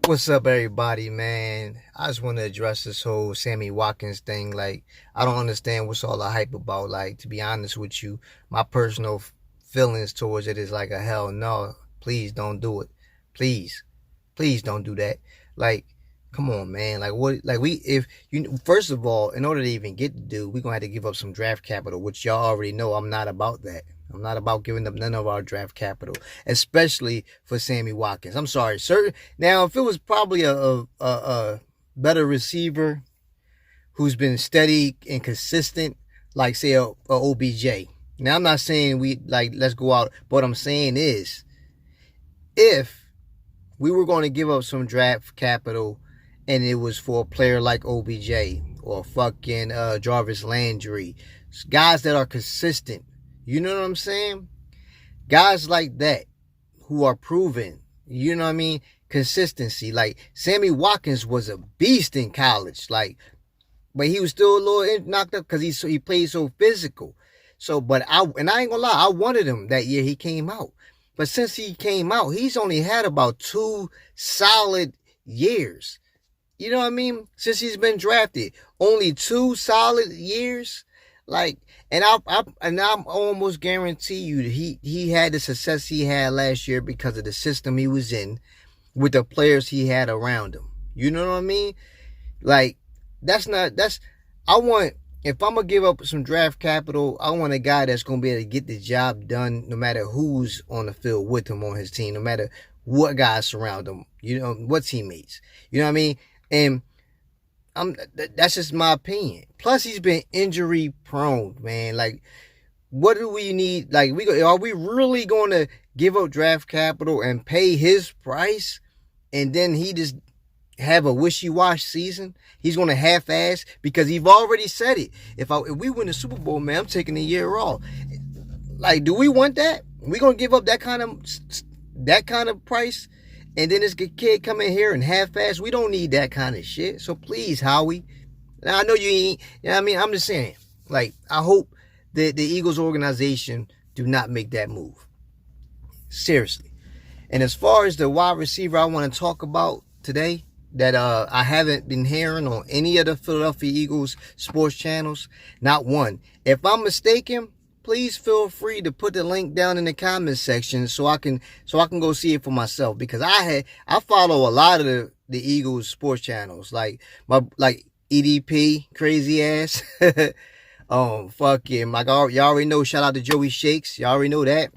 What's up, everybody, man? I just want to address this whole Sammy Watkins thing. Like, I don't understand what's all the hype about. Like, to be honest with you, my personal feelings towards it is like a hell no. Please don't do it. Please, please don't do that. Like, come on, man. Like, what? Like, if you, first of all, in order to even get the dude, we're gonna have to give up some draft capital, which y'all already know. I'm not about that. I'm not about giving up none of our draft capital, especially for Sammy Watkins. I'm sorry, sir. Now, if it was probably a better receiver who's been steady and consistent, like say a OBJ. Now, I'm not saying we like let's go out. But what I'm saying is, if we were going to give up some draft capital, and it was for a player like OBJ or fucking Jarvis Landry, guys that are consistent. You know what I'm saying? Guys like that who are proven. You know what I mean? Consistency. Like Sammy Watkins was a beast in college. Like, but he was still a little knocked up because he played so physical. So, but I ain't gonna lie, I wanted him that year he came out. But since he came out, he's only had about 2 solid years. You know what I mean? Since he's been drafted, only 2 solid years. Like, and I'm almost guarantee you that he had the success he had last year because of the system he was in with the players he had around him. You know what I mean? Like, I want, if I'm going to give up some draft capital, I want a guy that's going to be able to get the job done no matter who's on the field with him on his team, no matter what guys surround him, you know, what teammates. You know what I mean? And that's just my opinion. Plus, he's been injury prone, man. Like, what do we need? Like, are we really going to give up draft capital and pay his price, and then he just have a wishy-washy season? He's going to half-ass because he's already said it. If we win the Super Bowl, man, I'm taking a year off. Like, do we want that? We going to give up that kind of price? And then this kid come in here and half-ass. We don't need that kind of shit. So please, Howie. Now, I know you ain't. You know what I mean? I'm just saying. Like, I hope that the Eagles organization do not make that move. Seriously. And as far as the wide receiver I want to talk about today, that I haven't been hearing on any of the Philadelphia Eagles sports channels, not one. If I'm mistaken, please feel free to put the link down in the comments section so I can go see it for myself, because I follow a lot of the Eagles sports channels, like EDP crazy ass. Fucking like y'all already know. Shout out to Joey Shakes. Y'all already know that.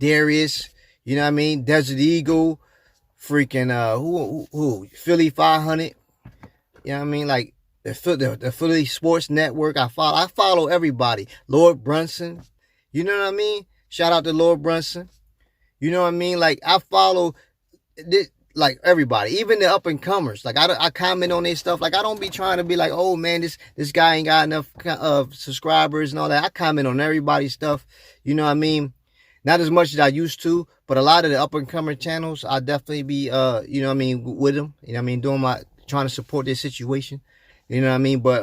Darius, you know what I mean? Desert Eagle, freaking who Philly 500. You know what I mean? Like the Philly Sports Network. I follow everybody. Lord Brunson. You know what I mean? Shout out to Lord Brunson. You know what I mean? Like, I follow this, like, everybody, even the up and comers. Like, I comment on their stuff. Like, I don't be trying to be like, oh man, this guy ain't got enough subscribers and all that. I comment on everybody's stuff. You know what I mean? Not as much as I used to, but a lot of the up and comer channels, I definitely be you know what I mean, with them. You know what I mean, trying to support their situation. You know what I mean? But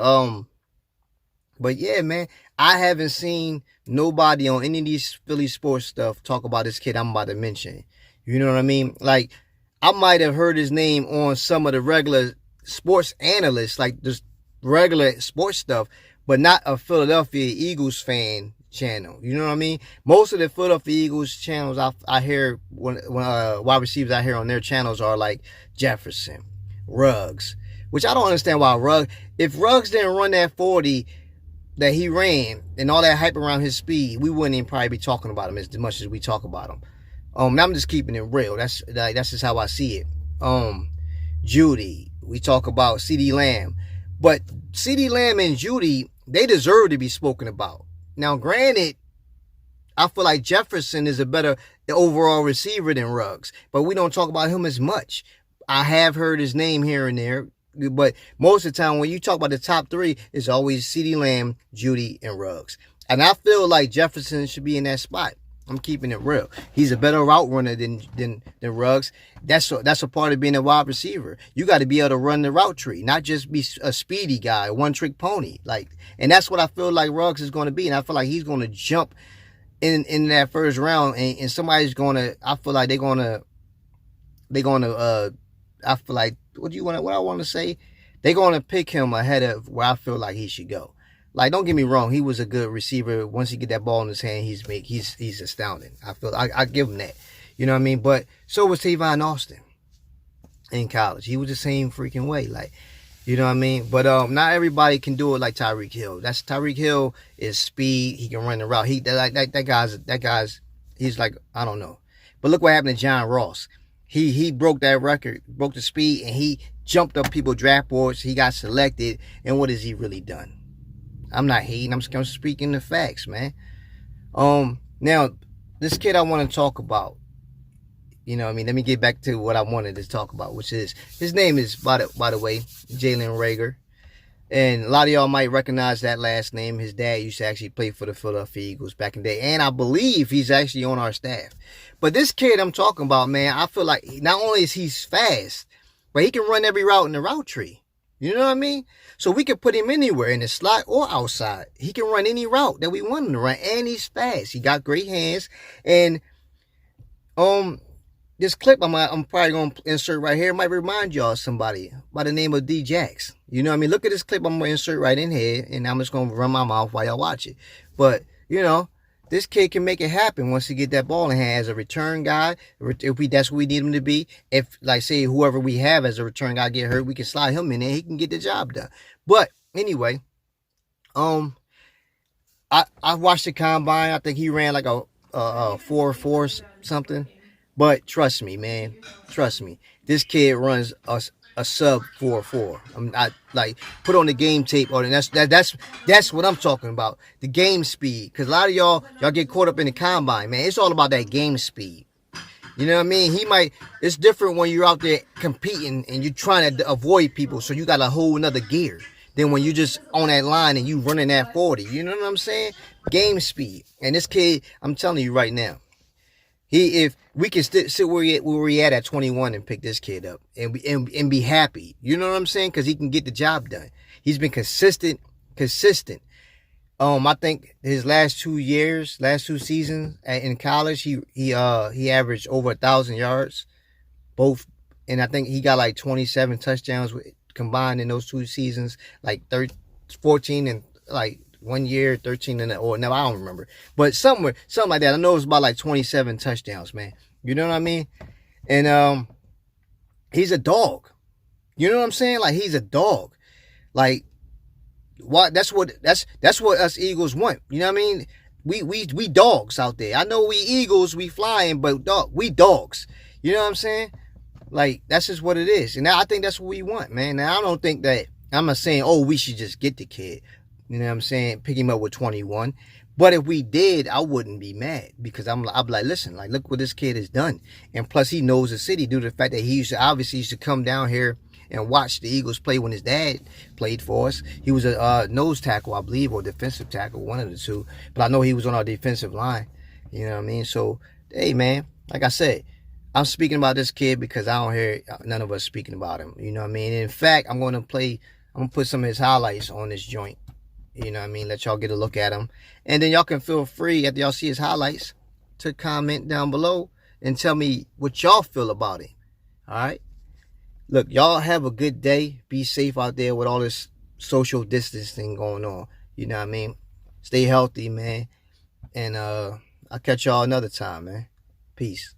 yeah, man, I haven't seen nobody on any of these Philly sports stuff talk about this kid I'm about to mention. You know what I mean? Like, I might have heard his name on some of the regular sports analysts, like just regular sports stuff, but not a Philadelphia Eagles fan channel. You know what I mean? Most of the Philadelphia Eagles channels I hear when wide receivers I hear on their channels are like Jefferson, Ruggs, which I don't understand why if Ruggs didn't run that 40 that he ran and all that hype around his speed, we wouldn't even probably be talking about him as much as we talk about him. I'm just keeping it real. That's just how I see it. Judy, we talk about CeeDee Lamb, but CeeDee Lamb and Judy, they deserve to be spoken about. Now, granted, I feel like Jefferson is a better overall receiver than Ruggs, but we don't talk about him as much. I have heard his name here and there, but most of the time when you talk about the top three, it's always CeeDee Lamb, Judy, and Ruggs. And I feel like Jefferson should be in that spot. I'm keeping it real. He's a better route runner than Ruggs. That's a part of being a wide receiver. You got to be able to run the route tree, not just be a speedy guy, one trick pony. Like, and that's what I feel like Ruggs is going to be. And I feel like he's going to jump in that first round, and somebody's going to. I feel like they're going to I feel like what I want to say, they're gonna pick him ahead of where I feel like he should go. Like, don't get me wrong, he was a good receiver. Once he get that ball in his hand, he's astounding. I give him that. You know what I mean? But so was Tavon Austin in college. He was the same freaking way. Like, you know what I mean? But not everybody can do it like Tyreek Hill. That's Tyreek Hill is speed. He can run the route. That guy's he's like, I don't know. But look what happened to John Ross. He broke that record, broke the speed, and he jumped up people's draft boards. He got selected, and what has he really done? I'm not hating. I'm speaking the facts, man. Now this kid I want to talk about. You know what I mean? Let me get back to what I wanted to talk about, which is, his name is, by the way, Jalen Reagor. And a lot of y'all might recognize that last name. His dad used to actually play for the Philadelphia Eagles back in the day. And I believe he's actually on our staff. But this kid I'm talking about, man, I feel like not only is he fast, but he can run every route in the route tree. You know what I mean? So we can put him anywhere, in the slot or outside. He can run any route that we want him to run. And he's fast. He got great hands. And this clip I'm probably going to insert right here might remind y'all of somebody by the name of D-Jax. You know what I mean? Look at this clip I'm going to insert right in here, and I'm just going to run my mouth while y'all watch it. But, you know, this kid can make it happen once he get that ball in hand as a return guy. That's what we need him to be. If, like, say, whoever we have as a return guy get hurt, we can slide him in there. He can get the job done. But, anyway, I watched the combine. I think he ran like a 4.4 something. But trust me, man. Trust me. This kid runs a sub 4.4. I'm not like, put on the game tape, or that's what I'm talking about. The game speed. Cause a lot of y'all get caught up in the combine, man. It's all about that game speed. You know what I mean? It's different when you're out there competing and you're trying to avoid people, so you got a whole nother gear than when you just on that line and you running that 40. You know what I'm saying? Game speed. And this kid, I'm telling you right now, if we can sit where we at 21 and pick this kid up and be happy, you know what I'm saying? Because he can get the job done. He's been consistent. I think his last 2 seasons in college, he averaged over 1,000 yards, both, and I think he got like 27 touchdowns combined in those 2 seasons, like 14 and like 1 year, 13 or no, I don't remember, but something like that. I know it was about like 27 touchdowns, man. You know what I mean? And he's a dog. You know what I'm saying? Like, he's a dog. Like, what? That's what us Eagles want. You know what I mean? We dogs out there. I know we Eagles, we flying, but we dogs. You know what I'm saying? Like, that's just what it is. And I think that's what we want, man. Now, I don't think that, I'm not saying, oh, we should just get the kid. You know what I'm saying? Pick him up with 21. But if we did, I wouldn't be mad, because I'm like, listen, like, look what this kid has done. And plus, he knows the city due to the fact that he used to come down here and watch the Eagles play when his dad played for us. He was a nose tackle, I believe, or defensive tackle, one of the two. But I know he was on our defensive line. You know what I mean? So, hey, man, like I said, I'm speaking about this kid because I don't hear none of us speaking about him. You know what I mean? And in fact, I'm going to put some of his highlights on this joint. You know what I mean? Let y'all get a look at him. And then y'all can feel free, after y'all see his highlights, to comment down below and tell me what y'all feel about it. All right? Look, y'all have a good day. Be safe out there with all this social distancing going on. You know what I mean? Stay healthy, man. And I'll catch y'all another time, man. Peace.